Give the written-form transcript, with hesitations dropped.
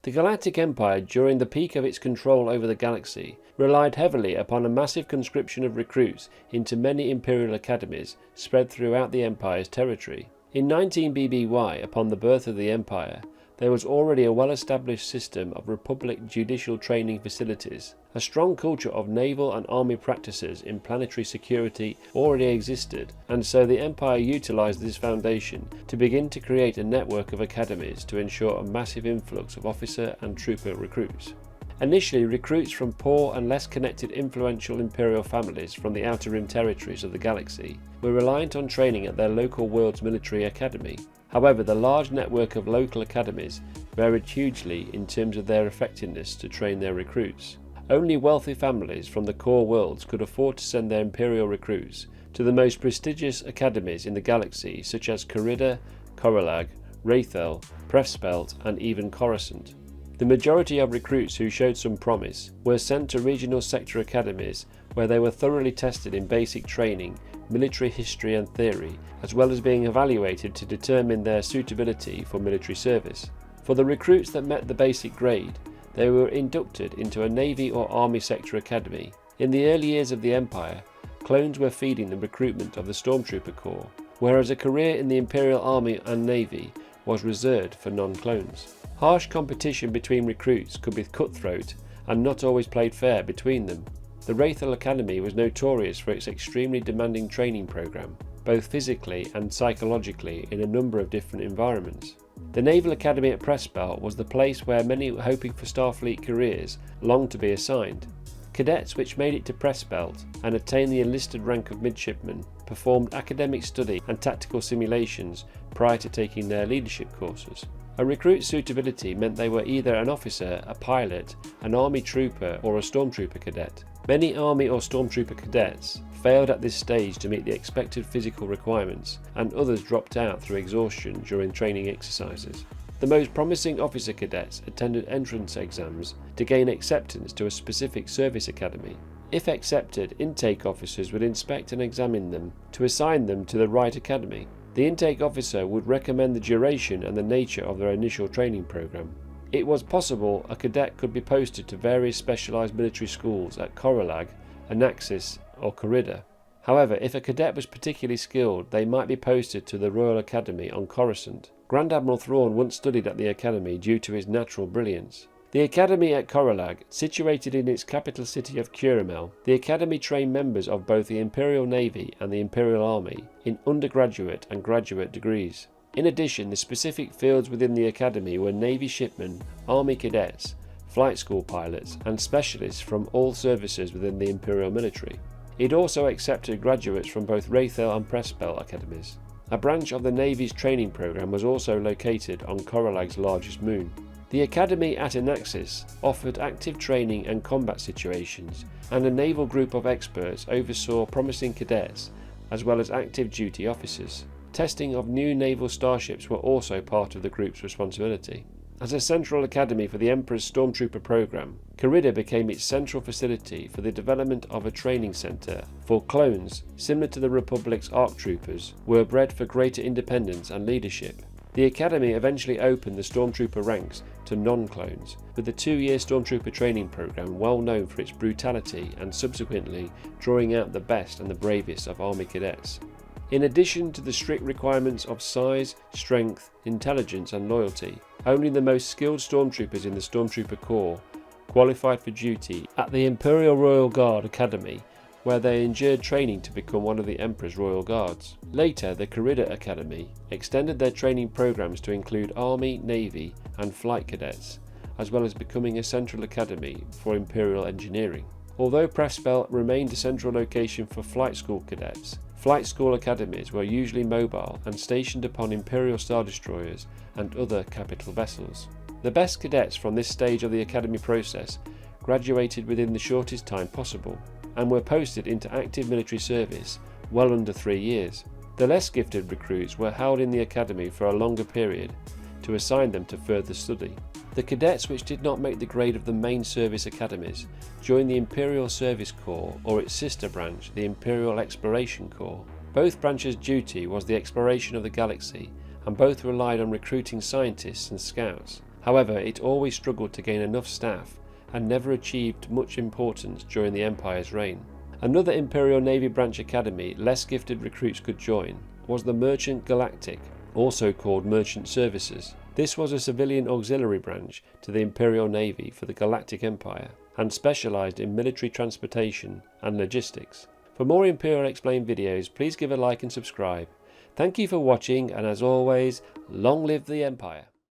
The Galactic Empire, during the peak of its control over the galaxy, relied heavily upon a massive conscription of recruits into many Imperial Academies spread throughout the Empire's territory. In 19 BBY, upon the birth of the Empire, there was already a well-established system of Republic judicial training facilities. A strong culture of naval and army practices in planetary security already existed, and so the Empire utilised this foundation to begin to create a network of academies to ensure a massive influx of officer and trooper recruits. Initially, recruits from poor and less connected influential imperial families from the outer rim territories of the galaxy were reliant on training at their local world's military academy. However, the large network of local academies varied hugely in terms of their effectiveness to train their recruits. Only wealthy families from the core worlds could afford to send their imperial recruits to the most prestigious academies in the galaxy, such as Carida, Corulag, Rathel, Prefspelt, and even Coruscant. The majority of recruits who showed some promise were sent to regional sector academies where they were thoroughly tested in basic training, military history and theory, as well as being evaluated to determine their suitability for military service. For the recruits that met the basic grade, they were inducted into a Navy or Army sector academy. In the early years of the Empire, clones were feeding the recruitment of the Stormtrooper Corps, whereas a career in the Imperial Army and Navy was reserved for non-clones. Harsh competition between recruits could be cutthroat and not always played fair between them. The Naval Academy was notorious for its extremely demanding training program, both physically and psychologically in a number of different environments. The Naval Academy at Prefspelt was the place where many hoping for Starfleet careers longed to be assigned. Cadets which made it to Prefspelt and attained the enlisted rank of midshipman performed academic study and tactical simulations prior to taking their leadership courses. A recruit's suitability meant they were either an officer, a pilot, an army trooper or a stormtrooper cadet. Many army or stormtrooper cadets failed at this stage to meet the expected physical requirements, and others dropped out through exhaustion during training exercises. The most promising officer cadets attended entrance exams to gain acceptance to a specific service academy. If accepted, intake officers would inspect and examine them to assign them to the right academy. The intake officer would recommend the duration and the nature of their initial training program. It was possible a cadet could be posted to various specialised military schools at Corulag, Anaxes or Carida. However, if a cadet was particularly skilled, they might be posted to the Royal Academy on Coruscant. Grand Admiral Thrawn once studied at the academy due to his natural brilliance. The academy at Corulag, situated in its capital city of Curamel, the academy trained members of both the Imperial Navy and the Imperial Army in undergraduate and graduate degrees. In addition, the specific fields within the academy were Navy shipmen, Army cadets, flight school pilots, and specialists from all services within the Imperial military. It also accepted graduates from both Rathel and Prefspelt academies. A branch of the Navy's training program was also located on Corulag's largest moon. The academy at Anaxes offered active training and combat situations, and a naval group of experts oversaw promising cadets as well as active duty officers. Testing of new naval starships were also part of the group's responsibility. As a central academy for the Emperor's Stormtrooper program, Carida became its central facility for the development of a training centre for clones similar to the Republic's ARC troopers were bred for greater independence and leadership. The academy eventually opened the Stormtrooper ranks to non-clones, with the 2-year Stormtrooper training program well known for its brutality and subsequently drawing out the best and the bravest of Army cadets. In addition to the strict requirements of size, strength, intelligence and loyalty, only the most skilled Stormtroopers in the Stormtrooper Corps qualified for duty at the Imperial Royal Guard Academy, where they endured training to become one of the Emperor's Royal Guards. Later, the Carida Academy extended their training programs to include Army, Navy and flight cadets, as well as becoming a central academy for Imperial engineering. Although Prefspelt remained a central location for flight school cadets, flight school academies were usually mobile and stationed upon Imperial Star Destroyers and other capital vessels. The best cadets from this stage of the academy process graduated within the shortest time possible, and were posted into active military service well under 3 years. The less gifted recruits were held in the academy for a longer period to assign them to further study. The cadets which did not make the grade of the main service academies joined the Imperial Service Corps or its sister branch, the Imperial Exploration Corps. Both branches' duty was the exploration of the galaxy, and both relied on recruiting scientists and scouts. However, it always struggled to gain enough staff and never achieved much importance during the Empire's reign. Another Imperial Navy branch academy less gifted recruits could join was the Merchant Galactic, also called Merchant Services. This was a civilian auxiliary branch to the Imperial Navy for the Galactic Empire and specialised in military transportation and logistics. For more Imperial Explained videos, please give a like and subscribe. Thank you for watching, and as always, long live the Empire!